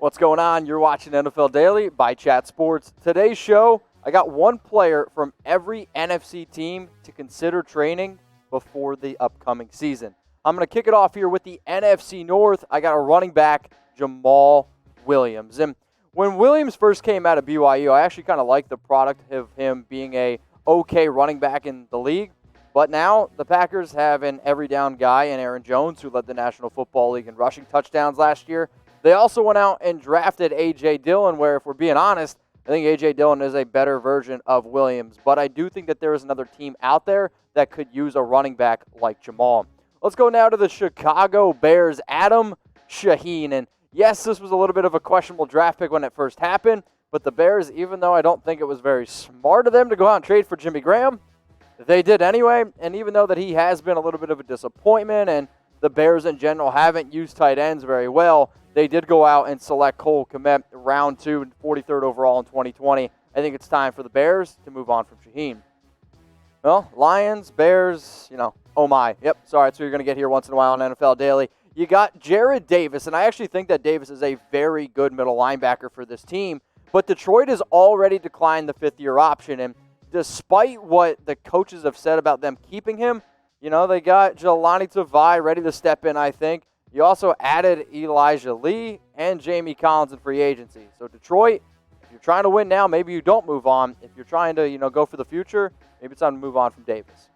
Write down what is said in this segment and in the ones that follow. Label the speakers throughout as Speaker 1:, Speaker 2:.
Speaker 1: What's going on? You're watching NFL Daily by Chat Sports. Today's show, I got one player from every NFC team to consider training before the upcoming season. I'm going to kick it off here with the NFC North. I got a running back, Jamaal Williams. And when Williams first came out of BYU, I actually kind of liked the product of him being a okay running back in the league. But now the Packers have an every down guy in Aaron Jones, who led the National Football League in rushing touchdowns last year. They also went out and drafted A.J. Dillon, where if we're being honest, I think A.J. Dillon is a better version of Williams. But I do think that there is another team out there that could use a running back like Jamaal. Let's go now to the Chicago Bears, Adam Shaheen. And yes, this was a little bit of a questionable draft pick when it first happened. But the Bears, even though I don't think it was very smart of them to go out and trade for Jimmy Graham, they did anyway. And even though that he has been a little bit of a disappointment and the Bears in general haven't used tight ends very well, they did go out and select Cole Kmet round 2, 43rd overall in 2020. I think it's time for the Bears to move on from Shaheen. Well, Lions, Bears, oh my. Yep, sorry, that's what you're going to get here once in a while on NFL Daily. You got Jarrad Davis, and I actually think that Davis is a very good middle linebacker for this team, but Detroit has already declined the fifth-year option, and despite what the coaches have said about them keeping him, they got Jelani Tavai ready to step in, I think. You also added Elijah Lee and Jamie Collins in free agency. So Detroit, if you're trying to win now, maybe you don't move on. If you're trying to, go for the future, maybe it's time to move on from Davis.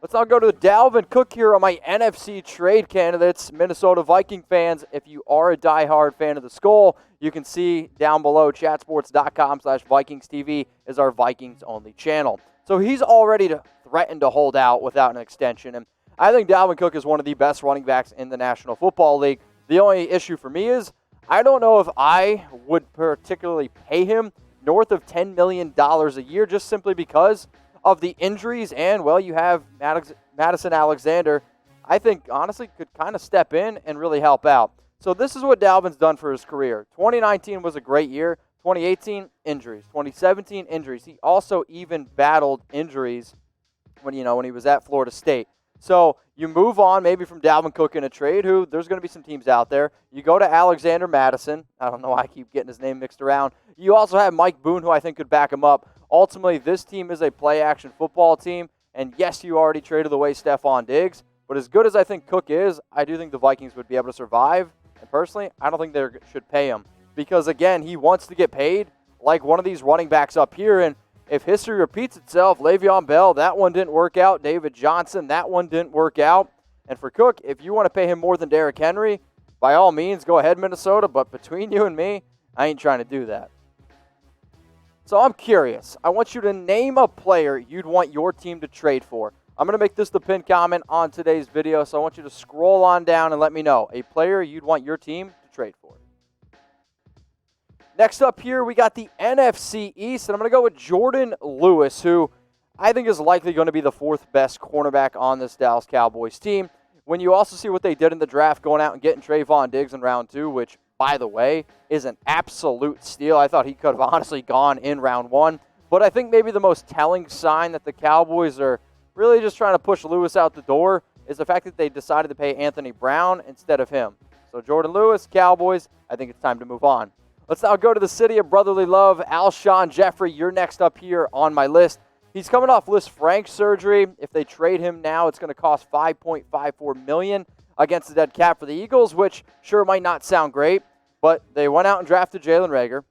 Speaker 1: Let's now go to Dalvin Cook here on my NFC trade candidates. Minnesota Viking fans, if you are a diehard fan of the Skull, you can see down below chatsports.com/VikingsTV is our Vikings-only channel. So he's already threatened to hold out without an extension. And I think Dalvin Cook is one of the best running backs in the National Football League. The only issue for me is I don't know if I would particularly pay him north of $10 million a year just simply because of the injuries. And, well, you have Madison Alexander, I think, honestly, could kind of step in and really help out. So this is what Dalvin's done for his career. 2019 was a great year. 2018, injuries. 2017, injuries. He also even battled injuries when he was at Florida State. So you move on maybe from Dalvin Cook in a trade, who there's going to be some teams out there. You go to Alexander Madison. I don't know why I keep getting his name mixed around. You also have Mike Boone, who I think could back him up. Ultimately, this team is a play-action football team. And yes, you already traded away Stephon Diggs. But as good as I think Cook is, I do think the Vikings would be able to survive. And personally, I don't think they should pay him. Because, again, he wants to get paid like one of these running backs up here. And if history repeats itself, Le'Veon Bell, that one didn't work out. David Johnson, that one didn't work out. And for Cook, if you want to pay him more than Derrick Henry, by all means, go ahead, Minnesota. But between you and me, I ain't trying to do that. So I'm curious. I want you to name a player you'd want your team to trade for. I'm going to make this the pinned comment on today's video, so I want you to scroll on down and let me know a player you'd want your team to trade for. Next up here, we got the NFC East, and I'm going to go with Jourdan Lewis, who I think is likely going to be the fourth best cornerback on this Dallas Cowboys team. When you also see what they did in the draft, going out and getting Trayvon Diggs in round 2, which, by the way, is an absolute steal. I thought he could have honestly gone in round 1. But I think maybe the most telling sign that the Cowboys are really just trying to push Lewis out the door is the fact that they decided to pay Anthony Brown instead of him. So Jourdan Lewis, Cowboys, I think it's time to move on. Let's now go to the city of brotherly love. Alshon Jeffery, you're next up here on my list. He's coming off Liz Frank surgery. If they trade him now, it's going to cost $5.54 million against the dead cap for the Eagles, which sure might not sound great, but they went out and drafted Jalen Reagor,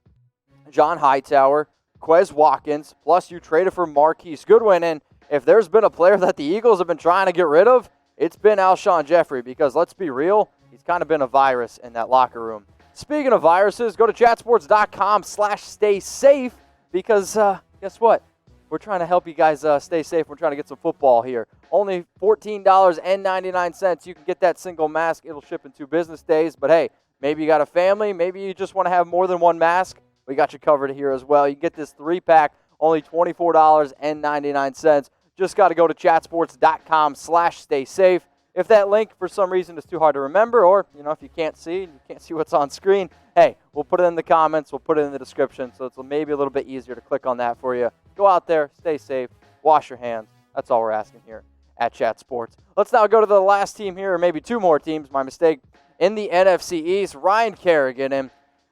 Speaker 1: John Hightower, Quez Watkins, plus you traded for Marquise Goodwin. And if there's been a player that the Eagles have been trying to get rid of, it's been Alshon Jeffery, because let's be real, he's kind of been a virus in that locker room. Speaking of viruses, go to chatsports.com/stay safe because guess what? We're trying to help you guys stay safe. We're trying to get some football here. Only $14.99. You can get that single mask. It'll ship in 2 business days. But hey, maybe you got a family. Maybe you just want to have more than one mask. We got you covered here as well. You can get this 3-pack, only $24.99. Just got to go to chatsports.com/stay safe. If that link, for some reason, is too hard to remember, or, if you can't see what's on screen, hey, we'll put it in the comments, we'll put it in the description, so it's maybe a little bit easier to click on that for you. Go out there, stay safe, wash your hands. That's all we're asking here at Chat Sports. Let's now go to the last team here, or maybe 2 more teams, my mistake, in the NFC East, Ryan Kerrigan. And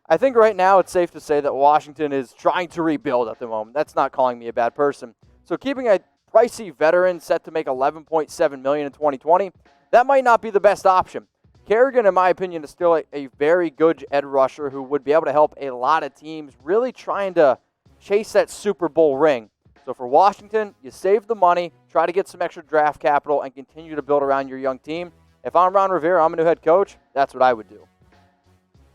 Speaker 1: I think right now it's safe to say that Washington is trying to rebuild at the moment. That's not calling me a bad person. So keeping a pricey veteran set to make $11.7 million in 2020, that might not be the best option. Kerrigan, in my opinion, is still a very good edge rusher who would be able to help a lot of teams really trying to chase that Super Bowl ring. So for Washington, you save the money, try to get some extra draft capital, and continue to build around your young team. If I'm Ron Rivera, I'm a new head coach, that's what I would do.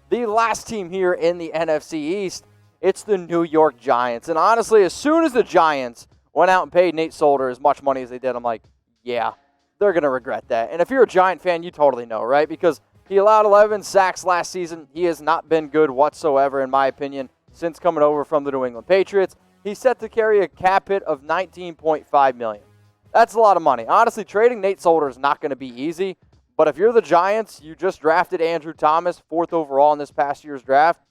Speaker 1: The last team here in the NFC East, it's the New York Giants. And honestly, as soon as the Giants went out and paid Nate Solder as much money as they did, I'm like, yeah, they're going to regret that. And if you're a Giant fan, you totally know, right? Because he allowed 11 sacks last season. He has not been good whatsoever, in my opinion, since coming over from the New England Patriots. He's set to carry a cap hit of $19.5 million. That's a lot of money. Honestly, trading Nate Solder is not going to be easy. But if you're the Giants, you just drafted Andrew Thomas, 4th overall in this past year's draft.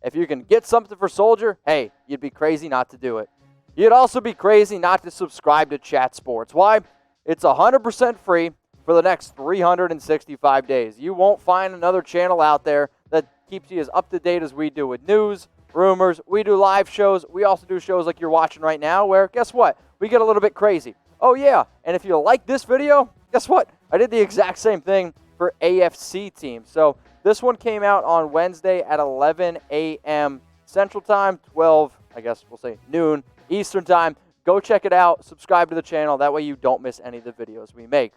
Speaker 1: If you can get something for Soldier, hey, you'd be crazy not to do it. You'd also be crazy not to subscribe to Chat Sports. Why? It's 100% free for the next 365 days. You won't find another channel out there that keeps you as up to date as we do with news, rumors. We do live shows. We also do shows like you're watching right now where, guess what? We get a little bit crazy. Oh, yeah, and if you like this video, guess what? I did the exact same thing for AFC teams. So this one came out on Wednesday at 11 a.m. Central Time, 12, I guess we'll say noon Eastern Time. Go check it out. Subscribe to the channel. That way you don't miss any of the videos we make.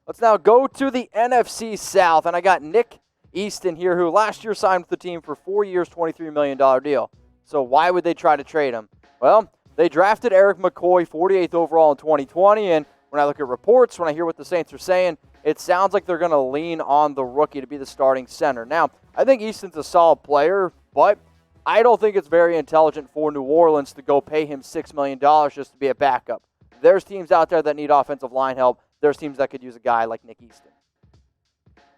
Speaker 1: Let's now go to the NFC South. And I got Nick Easton here, who last year signed with the team for 4 years, $23 million deal. So why would they try to trade him? Well, they drafted Eric McCoy, 48th overall in 2020. And when I look at reports, when I hear what the Saints are saying, it sounds like they're going to lean on the rookie to be the starting center. Now, I think Easton's a solid player, but I don't think it's very intelligent for New Orleans to go pay him $6 million just to be a backup. There's teams out there that need offensive line help. There's teams that could use a guy like Nick Easton.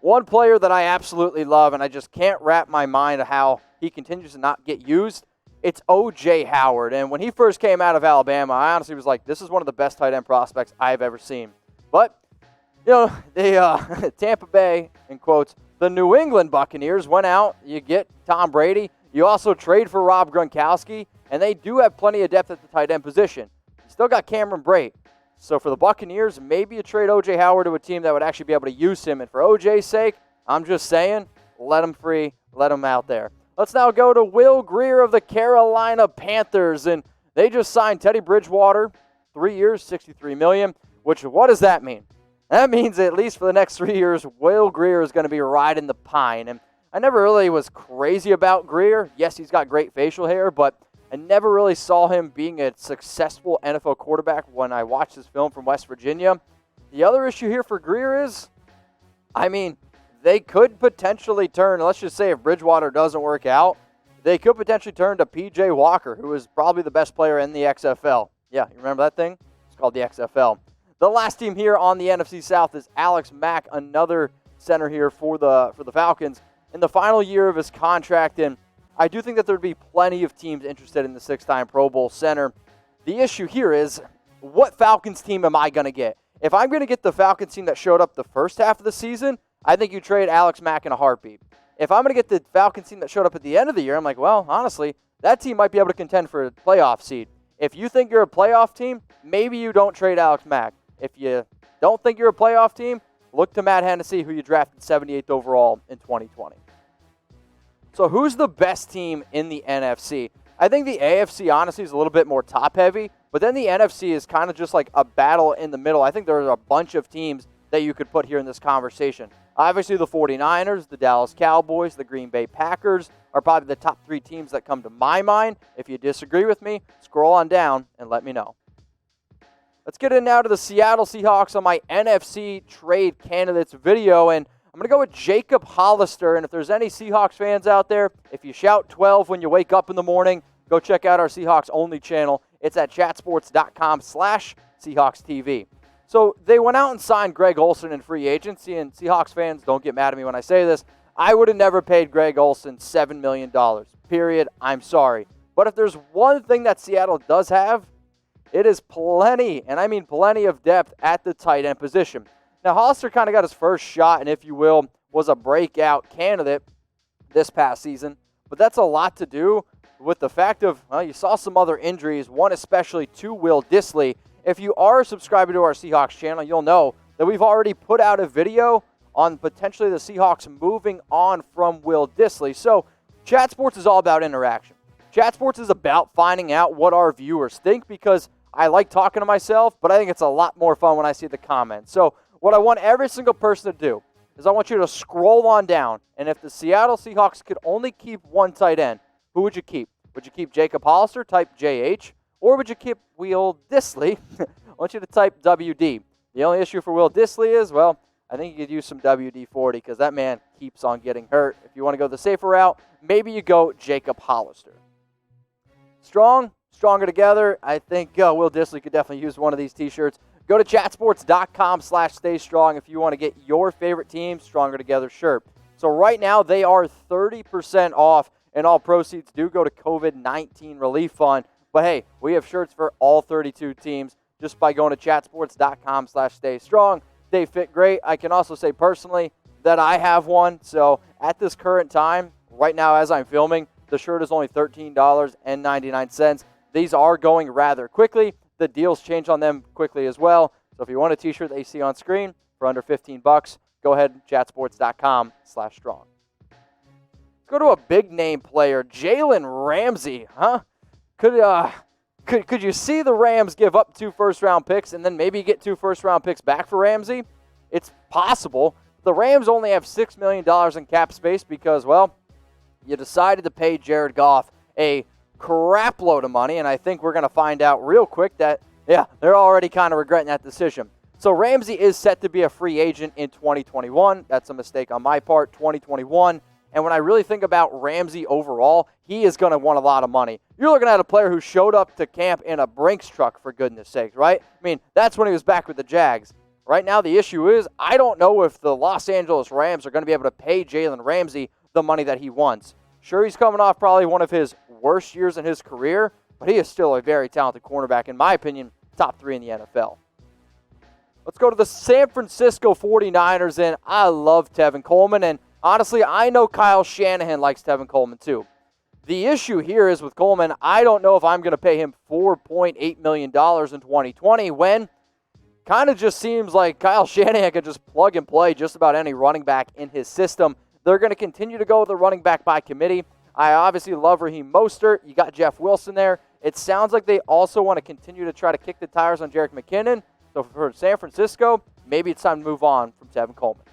Speaker 1: One player that I absolutely love, and I just can't wrap my mind of how he continues to not get used, it's O.J. Howard. And when he first came out of Alabama, I honestly was like, this is one of the best tight end prospects I've ever seen. But, you know, the Tampa Bay, in quotes, the New England Buccaneers went out. You get Tom Brady. You also trade for Rob Gronkowski, and they do have plenty of depth at the tight end position. You still got Cameron Brate. So for the Buccaneers, maybe you trade O.J. Howard to a team that would actually be able to use him. And for O.J.'s sake, I'm just saying, let him free, let him out there. Let's now go to Will Grier of the Carolina Panthers. And they just signed Teddy Bridgewater, 3 years, $63 million, which what does that mean? That means at least for the next 3 years, Will Grier is going to be riding the pine. And I never really was crazy about Grier. Yes, he's got great facial hair, but I never really saw him being a successful NFL quarterback when I watched his film from West Virginia. The other issue here for Grier is, they could potentially turn, let's just say if Bridgewater doesn't work out, they could potentially turn to P.J. Walker, who is probably the best player in the XFL. Yeah, you remember that thing? It's called the XFL. The last team here on the NFC South is Alex Mack, another center here for the Falcons, in the final year of his contract. And I do think that there would be plenty of teams interested in the 6-time Pro Bowl center. The issue here is, what Falcons team am I going to get? If I'm going to get the Falcons team that showed up the first half of the season, I think you trade Alex Mack in a heartbeat. If I'm going to get the Falcons team that showed up at the end of the year, I'm like, well, honestly, that team might be able to contend for a playoff seed. If you think you're a playoff team, maybe you don't trade Alex Mack. If you don't think you're a playoff team, look to Matt Hennessy, who you drafted 78th overall in 2020. So who's the best team in the NFC? I think the AFC, honestly, is a little bit more top-heavy, but then the NFC is kind of just like a battle in the middle. I think there's a bunch of teams that you could put here in this conversation. Obviously, the 49ers, the Dallas Cowboys, the Green Bay Packers are probably the top 3 teams that come to my mind. If you disagree with me, scroll on down and let me know. Let's get in now to the Seattle Seahawks on my NFC trade candidates video, and I'm going to go with Jacob Hollister. And if there's any Seahawks fans out there, if you shout 12 when you wake up in the morning, go check out our Seahawks only channel. It's at chatsports.com/Seahawks TV. So they went out and signed Greg Olsen in free agency, and Seahawks fans, don't get mad at me when I say this, I would have never paid Greg Olsen $7 million, period. I'm sorry. But if there's one thing that Seattle does have, it is plenty, and I mean plenty of depth at the tight end position. Now, Hollister kind of got his first shot, and if you will, was a breakout candidate this past season. But that's a lot to do with the fact of, well, you saw some other injuries, one especially to Will Dissly. If you are subscribing to our Seahawks channel, you'll know that we've already put out a video on potentially the Seahawks moving on from Will Dissly. So Chat Sports is all about interaction. Chat Sports is about finding out what our viewers think, because I like talking to myself, but I think it's a lot more fun when I see the comments. So what I want every single person to do is I want you to scroll on down, and if the Seattle Seahawks could only keep one tight end, who would you keep? Would you keep Jacob Hollister, type JH, or would you keep Will Dissly? I want you to type WD. The only issue for Will Dissly is, well, I think you could use some WD-40 because that man keeps on getting hurt. If you want to go the safer route, maybe you go Jacob Hollister. Stronger together. I think Will Dissly could definitely use one of these T-shirts. Go to chatsports.com/staystrong if you want to get your favorite team Stronger Together shirt. So right now they are 30% off, and all proceeds do go to COVID-19 relief fund. But hey, we have shirts for all 32 teams just by going to chatsports.com/staystrong. They fit great. I can also say personally that I have one. So at this current time, right now as I'm filming, the shirt is only $13.99. These are going rather quickly. The deals change on them quickly as well. So if you want a T-shirt that you see on screen for under $15, go ahead, chatsports.com/strong. Let's go to a big name player, Jalen Ramsey. Could you see the Rams give up 2 first-round picks and then maybe get 2 first-round picks back for Ramsey? It's possible. The Rams only have $6 million in cap space because, well, you decided to pay Jared Goff a crap load of money, and I think we're going to find out real quick that, yeah, they're already kind of regretting that decision. So Ramsey is set to be a free agent in 2021. That's a mistake on my part, 2021. And when I really think about Ramsey overall, he is going to want a lot of money. You're looking at a player who showed up to camp in a Brinks truck, for goodness sakes, right? I mean, that's when he was back with the Jags. Right now, the issue is I don't know if the Los Angeles Rams are going to be able to pay Jalen Ramsey the money that he wants. Sure, he's coming off probably one of his worst years in his career, but he is still a very talented cornerback, in my opinion, top 3 in the NFL. Let's go to the San Francisco 49ers, and I love Tevin Coleman, and honestly, I know Kyle Shanahan likes Tevin Coleman too. The issue here is with Coleman, I don't know if I'm going to pay him $4.8 million in 2020 when kind of just seems like Kyle Shanahan could just plug and play just about any running back in his system. They're going to continue to go with the running back by committee. I obviously love Raheem Mostert. You got Jeff Wilson there. It sounds like they also want to continue to try to kick the tires on Jerick McKinnon. So for San Francisco, maybe it's time to move on from Tevin Coleman.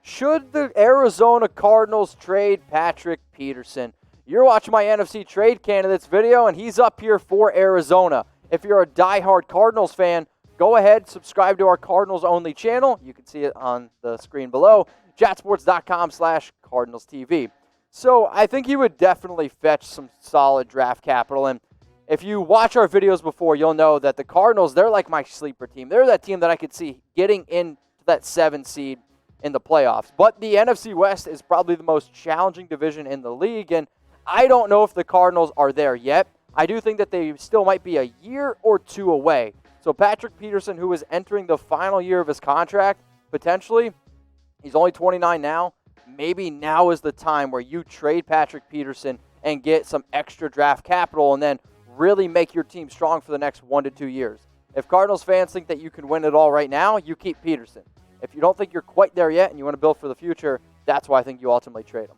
Speaker 1: Should the Arizona Cardinals trade Patrick Peterson? You're watching my NFC trade candidates video, and he's up here for Arizona. If you're a diehard Cardinals fan, go ahead, subscribe to our Cardinals-only channel. You can see it on the screen below, chatsports.com/Cardinals TV. So I think he would definitely fetch some solid draft capital. And if you watch our videos before, you'll know that the Cardinals, they're like my sleeper team. They're that team that I could see getting into that 7 seed in the playoffs. But the NFC West is probably the most challenging division in the league, and I don't know if the Cardinals are there yet. I do think that they still might be a year or 2 away. So Patrick Peterson, who is entering the final year of his contract, potentially, he's only 29 now. Maybe now is the time where you trade Patrick Peterson and get some extra draft capital and then really make your team strong for the next 1 to 2 years. If Cardinals fans think that you can win it all right now, you keep Peterson. If you don't think you're quite there yet and you want to build for the future, that's why I think you ultimately trade him.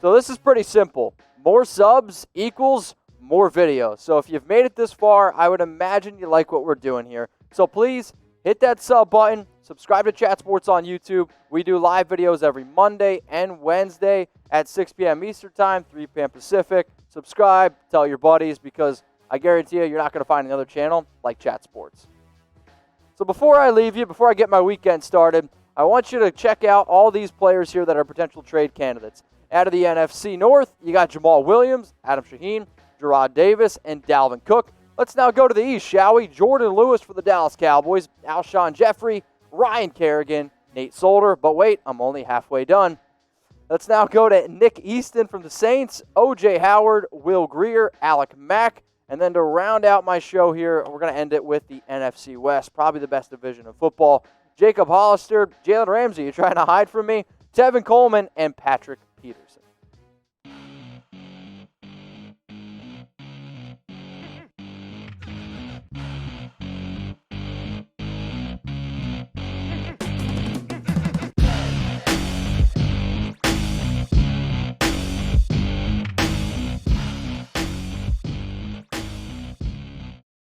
Speaker 1: So this is pretty simple. More subs equals more videos. So if you've made it this far, I would imagine you like what we're doing here. So please hit that sub button. Subscribe to Chat Sports on YouTube. We do live videos every Monday and Wednesday at 6 p.m. Eastern Time, 3 p.m. Pacific. Subscribe, tell your buddies, because I guarantee you're not going to find another channel like Chat Sports. So before I leave you, before I get my weekend started, I want you to check out all these players here that are potential trade candidates. Out of the NFC North, you got Jamaal Williams, Adam Shaheen, Jarrad Davis, and Dalvin Cook. Let's now go to the East, shall we? Jordan Lewis for the Dallas Cowboys, Alshon Jeffery, Ryan Kerrigan, Nate Solder. But wait, I'm only halfway done. Let's now go to Nick Easton from the Saints, O.J. Howard, Will Grier, Alec Mack. And then to round out my show here, we're going to end it with the NFC West, probably the best division of football. Jacob Hollister, Jalen Ramsey, you're trying to hide from me, Tevin Coleman, and Patrick Peterson.